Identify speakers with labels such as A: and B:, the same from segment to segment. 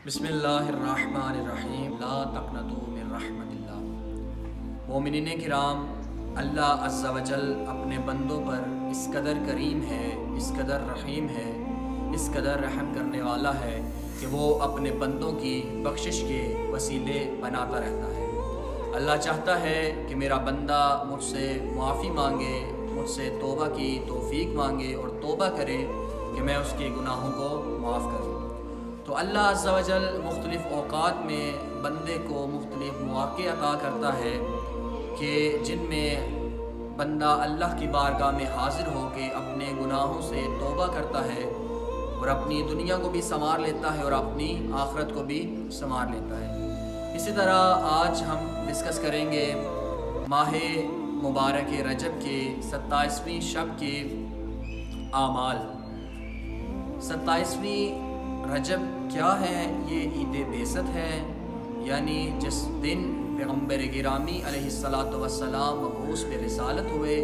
A: بسم اللہ الرحمن الرحیم لا تقنطوا من رحمت اللہ۔ مومنین کرام، اللہ عز و جل اپنے بندوں پر اس قدر کریم ہے، اس قدر رحیم ہے، اس قدر رحم کرنے والا ہے کہ وہ اپنے بندوں کی بخشش کے وسیلے بناتا رہتا ہے۔ اللہ چاہتا ہے کہ میرا بندہ مجھ سے معافی مانگے، مجھ سے توبہ کی توفیق مانگے اور توبہ کرے کہ میں اس کے گناہوں کو معاف کروں۔ تو اللہ عز و جل مختلف اوقات میں بندے کو مختلف مواقع عطا کرتا ہے کہ جن میں بندہ اللہ کی بارگاہ میں حاضر ہو کے اپنے گناہوں سے توبہ کرتا ہے اور اپنی دنیا کو بھی سنوار لیتا ہے اور اپنی آخرت کو بھی سنوار لیتا ہے۔ اسی طرح آج ہم ڈسکس کریں گے ماہ مبارک رجب کے 27ویں شب کے اعمال۔ 27ویں رجب کیا ہے؟ یہ عید بعثت ہے، یعنی جس دن پیغمبر گرامی علیہ السلام مبعوث پہ رسالت ہوئے،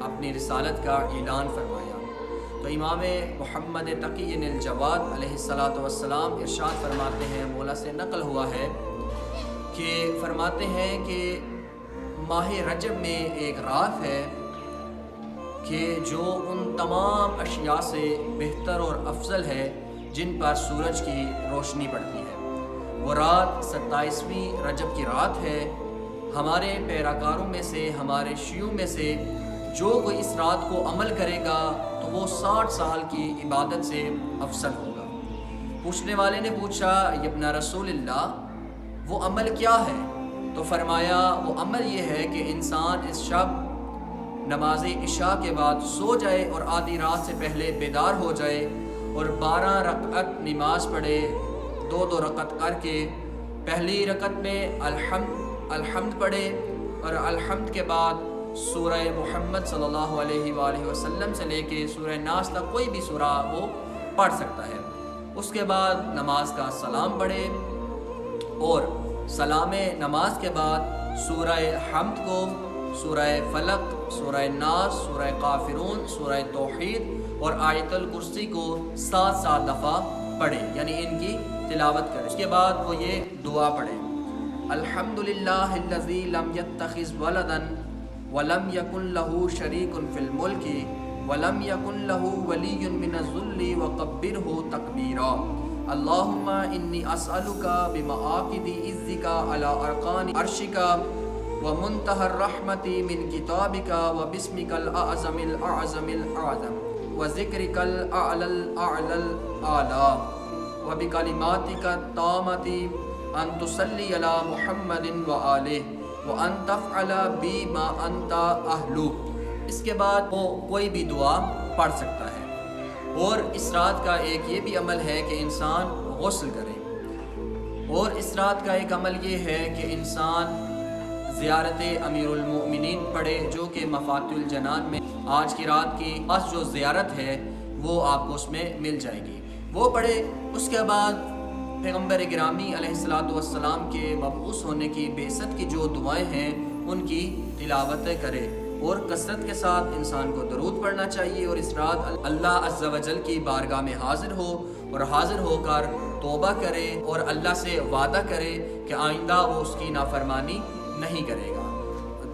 A: اپنی رسالت کا اعلان فرمایا۔ تو امام محمد تقی الجواد علیہ السلام ارشاد فرماتے ہیں، مولا سے نقل ہوا ہے کہ فرماتے ہیں کہ ماہ رجب میں ایک رات ہے کہ جو ان تمام اشیاء سے بہتر اور افضل ہے جن پر سورج کی روشنی پڑتی ہے۔ وہ رات 27ویں رجب کی رات ہے۔ ہمارے پیراکاروں میں سے، ہمارے شیعوں میں سے جو کوئی اس رات کو عمل کرے گا تو وہ 60 سال کی عبادت سے افضل ہوگا۔ پوچھنے والے نے پوچھا، ابن رسول اللہ، وہ عمل کیا ہے؟ تو فرمایا وہ عمل یہ ہے کہ انسان اس شب نماز عشاء کے بعد سو جائے اور آدھی رات سے پہلے بیدار ہو جائے اور 12 رکعت نماز پڑھے، 2 رکعت کر کے پہلی رکعت میں الحمد پڑھے اور الحمد کے بعد سورہ محمد صلی اللہ علیہ وآلہ وسلم سے لے کے سورہ ناس تک کوئی بھی سورہ وہ پڑھ سکتا ہے۔ اس کے بعد نماز کا سلام پڑھے اور سلام نماز کے بعد سورہ حمد کو، سورہ فلق، سورہ ناس، سورہ کافرون، سورہ توحید اور آیت الکرسی کو 7 دفعہ پڑھے، یعنی ان کی تلاوت کرے۔ اس کے بعد وہ یہ دعا پڑھے، الحمدللہ الذی لم یتخذ ولدا ولم یکن لہ شریک فی الملک ولم یکن لہ ولی من الذل وکبرہ تکبیرا، اللہم انی اسألک بمعاقد عزک علی ارکان عرشک ومنتہى الرحمت من کتابک وبسمک الاعظم الاعظم الاعظم وذکرک الاعلی الاعلی الاعلی وبکلماتک التامۃ ان تصلی علی محمد وآلہ وان تفعل بی ما انت اہل۔ اس کے بعد وہ کوئی بھی دعا پڑھ سکتا ہے۔ اور اس رات کا ایک یہ بھی عمل ہے کہ انسان غسل کرے، اور اس رات کا ایک عمل یہ ہے کہ انسان زیارت امیر المؤمنین پڑھے، جو کہ مفاتیح الجنان میں آج کی رات کی خاص جو زیارت ہے وہ آپ کو اس میں مل جائے گی، وہ پڑھے۔ اس کے بعد پیغمبر گرامی علیہ السلام کے مبعوث ہونے کی بعثت کی جو دعائیں ہیں ان کی تلاوت کرے، اور کثرت کے ساتھ انسان کو درود پڑھنا چاہیے، اور اس رات اللہ عز و جل کی بارگاہ میں حاضر ہو اور حاضر ہو کر توبہ کرے اور اللہ سے وعدہ کرے کہ آئندہ وہ اس کی نافرمانی نہیں کرے گا۔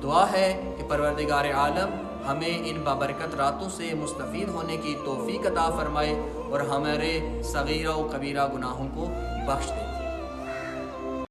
A: دعا ہے کہ پروردگار عالم ہمیں ان بابرکت راتوں سے مستفید ہونے کی توفیق عطا فرمائے اور ہمارے صغیرہ و کبیرہ گناہوں کو بخش دے۔